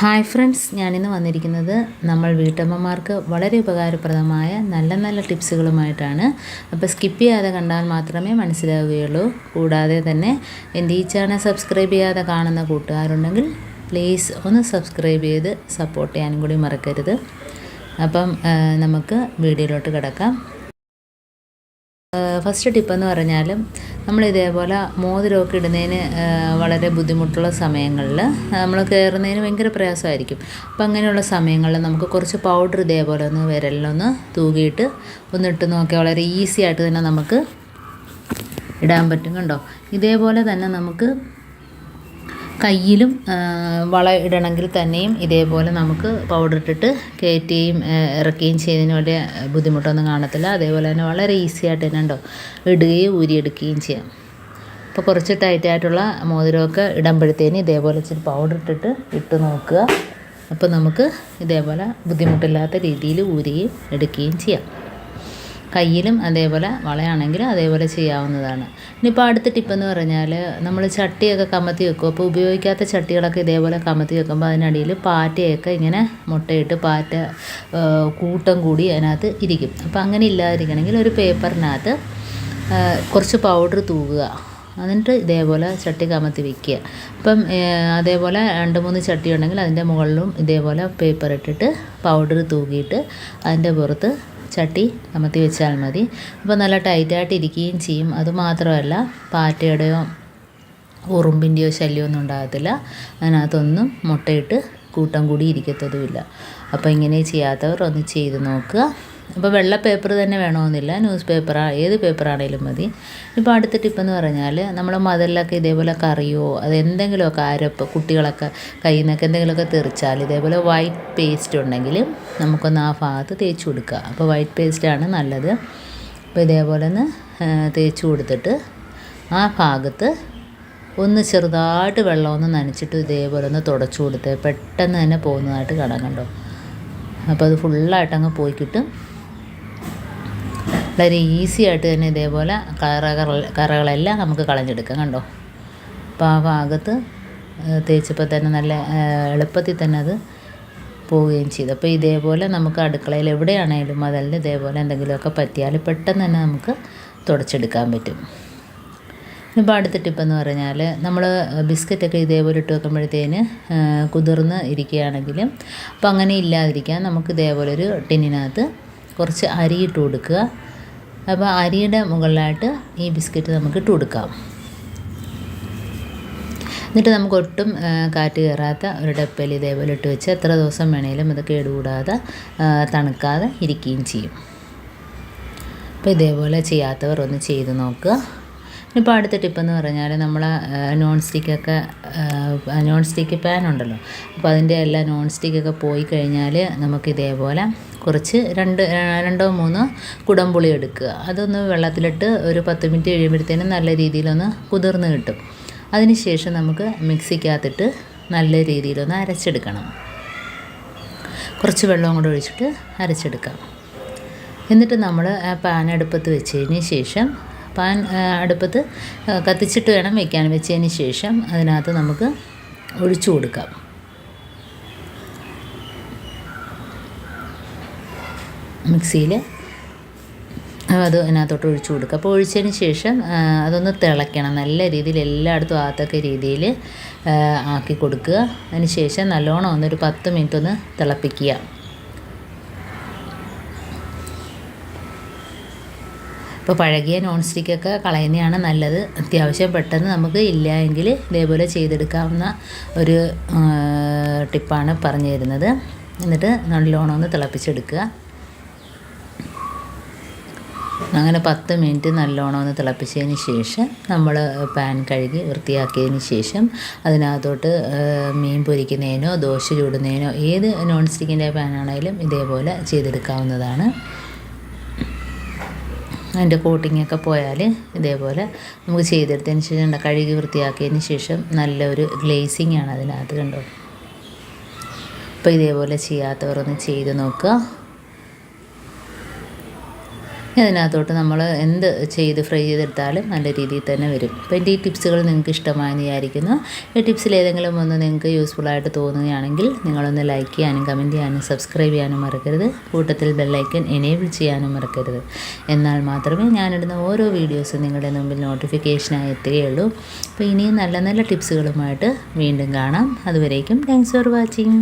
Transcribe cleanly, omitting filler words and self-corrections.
Hi friends, ഞാനിന്ന് വന്നിരിക്കുന്നത് നമ്മൾ വീട്ടമ്മമാർക്ക് വളരെ ഉപകാരപ്രദമായ നല്ല നല്ല ടിപ്സുകളുമായിട്ടാണ്. അപ്പോൾ സ്കിപ്പ് ചെയ്യാതെ കണ്ടാൽ മാത്രമേ മനസ്സിലാവുകയുള്ളൂ. കൂടാതെ തന്നെ എൻ്റെ ഈ ചാനൽ സബ്സ്ക്രൈബ് ചെയ്യാതെ കാണുന്ന കൂട്ടുകാരുണ്ടെങ്കിൽ പ്ലീസ് ഒന്ന് സബ്സ്ക്രൈബ് ചെയ്ത് സപ്പോർട്ട് ചെയ്യാനും കൂടി മറക്കരുത്. അപ്പം നമുക്ക് വീഡിയോയിലോട്ട് കിടക്കാം. ഫസ്റ്റ് ടിപ്പെന്ന് പറഞ്ഞാൽ നമ്മൾ ഇതേപോലെ മോതിരമൊക്കെ ഇടുന്നതിന് വളരെ ബുദ്ധിമുട്ടുള്ള സമയങ്ങളിൽ നമ്മൾ കയറുന്നതിന് ഭയങ്കര പ്രയാസമായിരിക്കും. അപ്പോൾ അങ്ങനെയുള്ള സമയങ്ങളിൽ നമുക്ക് കുറച്ച് പൗഡർ ഇതേപോലെ ഒന്ന് വിരലിലൊന്ന് തൂകിയിട്ട് ഒന്നിട്ട് നോക്കിയാൽ വളരെ ഈസി ആയിട്ട് തന്നെ നമുക്ക് ഇടാൻ പറ്റും. കണ്ടോ, ഇതേപോലെ തന്നെ നമുക്ക് കയ്യിലും വള ഇടണമെങ്കിൽ തന്നെയും ഇതേപോലെ നമുക്ക് പൗഡർ ഇട്ടിട്ട് കയറ്റുകയും ഇറക്കുകയും ചെയ്യുന്നതിന് വലിയ ബുദ്ധിമുട്ടൊന്നും കാണത്തില്ല. അതേപോലെ തന്നെ വളരെ ഈസി ആയിട്ട് തന്നെ ഉണ്ടോ ഇടുകയും ഊരിയെടുക്കുകയും ചെയ്യാം. അപ്പോൾ കുറച്ച് ടൈറ്റായിട്ടുള്ള മോതിരമൊക്കെ ഇടുമ്പോഴത്തേന് ഇതേപോലെ ഇച്ചിരി പൗഡർ ഇട്ടിട്ട് ഇട്ട് നോക്കുക. അപ്പോൾ നമുക്ക് ഇതേപോലെ ബുദ്ധിമുട്ടില്ലാത്ത രീതിയിൽ ഊരുകയും എടുക്കുകയും ചെയ്യാം. കയ്യിലും അതേപോലെ വളയാണെങ്കിലും അതേപോലെ ചെയ്യാവുന്നതാണ്. ഇനിയിപ്പോൾ അടുത്ത ടിപ്പെന്ന് പറഞ്ഞാൽ നമ്മൾ ചട്ടിയൊക്കെ കമത്തി വെക്കും. അപ്പോൾ ഉപയോഗിക്കാത്ത ചട്ടികളൊക്കെ ഇതേപോലെ കമത്തി വെക്കുമ്പോൾ അതിനടിയിൽ പാറ്റയൊക്കെ ഇങ്ങനെ മുട്ടയിട്ട് പാറ്റ കൂട്ടം കൂടി അതിനകത്ത് ഇരിക്കും. അപ്പോൾ അങ്ങനെ ഇല്ലാതിരിക്കണമെങ്കിൽ ഒരു പേപ്പറിനകത്ത് കുറച്ച് പൗഡർ തൂകുക, എന്നിട്ട് ഇതേപോലെ ചട്ടി കമത്തി വയ്ക്കുക. അപ്പം അതേപോലെ 2-3 ചട്ടി ഉണ്ടെങ്കിൽ അതിൻ്റെ മുകളിലും ഇതേപോലെ പേപ്പർ ഇട്ടിട്ട് പൗഡർ തൂകിയിട്ട് അതിൻ്റെ പുറത്ത് ചട്ടി കമത്തി വെച്ചാൽ മതി. അപ്പോൾ നല്ല ടൈറ്റായിട്ട് ഇരിക്കുകയും ചെയ്യും. അതുമാത്രമല്ല പാറ്റയുടെയോ ഉറുമ്പിൻ്റെയോ ശല്യമൊന്നും ഉണ്ടാകത്തില്ല. അതിനകത്തൊന്നും മുട്ടയിട്ട് കൂട്ടം കൂടി ഇരിക്കത്തതുമില്ല. അപ്പോൾ ഇങ്ങനെ ചെയ്യാത്തവർ ഒന്ന് ചെയ്ത് നോക്കുക. അപ്പോൾ വെള്ള പേപ്പർ തന്നെ വേണമെന്നില്ല, ന്യൂസ് പേപ്പർ ഏത് പേപ്പറാണേലും മതി. ഇപ്പോൾ അടുത്ത ടിപ്പെന്ന് പറഞ്ഞാൽ നമ്മൾ മതിലൊക്കെ ഇതേപോലെ കറിയോ അതെന്തെങ്കിലുമൊക്കെ അരപ്പ് കുട്ടികളൊക്കെ കയ്യിൽ നിന്നൊക്കെ എന്തെങ്കിലുമൊക്കെ തെറിച്ചാൽ ഇതേപോലെ വൈറ്റ് പേസ്റ്റ് ഉണ്ടെങ്കിൽ നമുക്കൊന്ന് ആ ഭാഗത്ത് തേച്ച് കൊടുക്കുക. അപ്പോൾ വൈറ്റ് പേസ്റ്റാണ് നല്ലത്. അപ്പോൾ ഇതേപോലെ ഒന്ന് തേച്ച് കൊടുത്തിട്ട് ആ ഭാഗത്ത് ഒന്ന് ചെറുതായിട്ട് വെള്ളമൊന്ന് നനച്ചിട്ട് ഇതേപോലെ ഒന്ന് തുടച്ചു കൊടുത്ത് പെട്ടെന്ന് തന്നെ പോകുന്നതായിട്ട് കാണാൻ. കണ്ടോ, അപ്പോൾ അത് ഫുള്ളായിട്ട് അങ്ങ് പോയി കിട്ടും. വളരെ ഈസി ആയിട്ട് തന്നെ ഇതേപോലെ കറകളെല്ലാം നമുക്ക് കളഞ്ഞെടുക്കാം. കണ്ടോ, അപ്പോൾ ആ ഭാഗത്ത് തേച്ചപ്പോൾ തന്നെ നല്ല എളുപ്പത്തിൽ തന്നെ അത് പോവുകയും ചെയ്തു. അപ്പോൾ ഇതേപോലെ നമുക്ക് അടുക്കളയിൽ എവിടെയാണെങ്കിലും അതെല്ലാം ഇതേപോലെ എന്തെങ്കിലുമൊക്കെ പറ്റിയാൽ പെട്ടെന്ന് തന്നെ നമുക്ക് തുടച്ചെടുക്കാൻ പറ്റും. ഇപ്പോൾ അടുത്ത ടിപ്പെന്ന് പറഞ്ഞാൽ നമ്മൾ ബിസ്ക്കറ്റൊക്കെ ഇതേപോലെ ഇട്ട് വെക്കുമ്പോഴത്തേന് കുതിർന്ന് ഇരിക്കുകയാണെങ്കിലും അപ്പോൾ അങ്ങനെ ഇല്ലാതിരിക്കാൻ നമുക്ക് ഇതേപോലെ ഒരു ടിന്നിനകത്ത് കുറച്ച് അരി ഇട്ട് കൊടുക്കുക. അപ്പോൾ അരിയുടെ മുകളിലായിട്ട് ഈ ബിസ്ക്കറ്റ് നമുക്ക് ഇട്ട് കൊടുക്കാം. എന്നിട്ട് നമുക്ക് ഒട്ടും കാറ്റ് കയറാത്ത ഒരു ഡപ്പയിൽ ഇതേപോലെ ഇട്ട് വെച്ച് എത്ര ദിവസം വേണേലും അത് കേടുകൂടാതെ തണുക്കാതെ ഇരിക്കുകയും ചെയ്യും. അപ്പോൾ ഇതേപോലെ ചെയ്യാത്തവർ ഒന്ന് ചെയ്ത് നോക്കുക. ഇപ്പോൾ അടുത്ത ടിപ്പെന്ന് പറഞ്ഞാൽ നമ്മൾ നോൺ സ്റ്റിക്ക് പാൻ ഉണ്ടല്ലോ, അപ്പോൾ അതിൻ്റെ എല്ലാം നോൺ സ്റ്റിക്കൊക്കെ പോയി കഴിഞ്ഞാൽ നമുക്ക് ഇതേപോലെ കുറച്ച് 2-3 കുടംപുളി എടുക്കുക. അതൊന്ന് വെള്ളത്തിലിട്ട് ഒരു 10 മിനിറ്റ് കഴിയുമ്പോഴത്തേനും നല്ല രീതിയിലൊന്ന് കുതിർന്ന് കിട്ടും. അതിന് ശേഷം നമുക്ക് മിക്സിക്കകത്തിട്ട് നല്ല രീതിയിലൊന്ന് അരച്ചെടുക്കണം. കുറച്ച് വെള്ളവും കൂടെ ഒഴിച്ചിട്ട് അരച്ചെടുക്കാം. എന്നിട്ട് നമ്മൾ ആ പാൻ അടുപ്പത്ത് വെച്ചതിന് ശേഷം പാൻ അടുപ്പത്ത് കത്തിച്ചിട്ട് വേണം വയ്ക്കാൻ. വെച്ചതിന് ശേഷം അതിനകത്ത് നമുക്ക് ഒഴിച്ചു കൊടുക്കാം. മിക്സിയിൽ അത് അതിനകത്തോട്ട് ഒഴിച്ചു കൊടുക്കുക. അപ്പോൾ ഒഴിച്ചതിന് ശേഷം അതൊന്ന് തിളയ്ക്കണം. നല്ല രീതിയിൽ എല്ലായിടത്തും ആകത്തക്ക രീതിയിൽ ആക്കി കൊടുക്കുക. അതിന് ശേഷം നല്ലോണം ഒന്നൊരു 10 മിനിറ്റ് ഒന്ന് തിളപ്പിക്കുക. ഇപ്പോൾ പഴകിയ നോൺ സ്റ്റിക്കൊക്കെ കളയുന്നതാണ് നല്ലത്. അത്യാവശ്യം പെട്ടെന്ന് നമുക്ക് ഇല്ല എങ്കിൽ ഇതേപോലെ ചെയ്തെടുക്കാവുന്ന ഒരു ടിപ്പാണ് പറഞ്ഞു തരുന്നത്. എന്നിട്ട് നല്ലോണം ഒന്ന് തിളപ്പിച്ചെടുക്കുക. അങ്ങനെ 10 മിനിറ്റ് നല്ലോണം ഒന്ന് തിളപ്പിച്ചതിന് ശേഷം നമ്മൾ പാൻ കഴുകി വൃത്തിയാക്കിയതിന് ശേഷം അതിനകത്തോട്ട് മീൻ പൊരിക്കുന്നതിനോ ദോശ ചൂടുന്നതിനോ ഏത് നോൺ സ്റ്റിക്കിൻ്റെ പാനാണെങ്കിലും ഇതേപോലെ ചെയ്തെടുക്കാവുന്നതാണ്. അതിൻ്റെ കോട്ടിങ്ങൊക്കെ പോയാൽ ഇതേപോലെ നമുക്ക് ചെയ്തെടുത്തതിന് ശേഷം കഴുകി വൃത്തിയാക്കിയതിന് ശേഷം നല്ലൊരു ഗ്ലേസിങ് ആണ് അതിനകത്ത്. കണ്ടോ, അപ്പോൾ ഇതേപോലെ ചെയ്യാത്തവർ ഒന്ന് ചെയ്ത് നോക്കുക. അതിനകത്തോട്ട് നമ്മൾ എന്ത് ചെയ്ത് ഫ്രൈ ചെയ്തെടുത്താലും നല്ല രീതിയിൽ തന്നെ വരും. അപ്പോൾ എൻ്റെ ഈ ടിപ്സുകൾ നിങ്ങൾക്ക് ഇഷ്ടമായെന്ന് വിചാരിക്കുന്നു. ഈ ടിപ്സിൽ ഏതെങ്കിലും ഒന്ന് നിങ്ങൾക്ക് യൂസ്ഫുള്ളായിട്ട് തോന്നുകയാണെങ്കിൽ നിങ്ങളൊന്ന് ലൈക്ക് ചെയ്യാനും കമൻറ്റ് ചെയ്യാനും സബ്സ്ക്രൈബ് ചെയ്യാനും മറക്കരുത്. കൂട്ടത്തിൽ ബെല്ലൈക്കൻ എനേബിൾ ചെയ്യാനും മറക്കരുത്. എന്നാൽ മാത്രമേ ഞാനിടുന്ന ഓരോ വീഡിയോസും നിങ്ങളുടെ മുമ്പിൽ നോട്ടിഫിക്കേഷനായി എത്തുകയുള്ളൂ. അപ്പോൾ ഇനിയും നല്ല നല്ല ടിപ്സുകളുമായിട്ട് വീണ്ടും കാണാം. അതുവരേക്കും താങ്ക്സ് ഫോർ വാച്ചിങ്.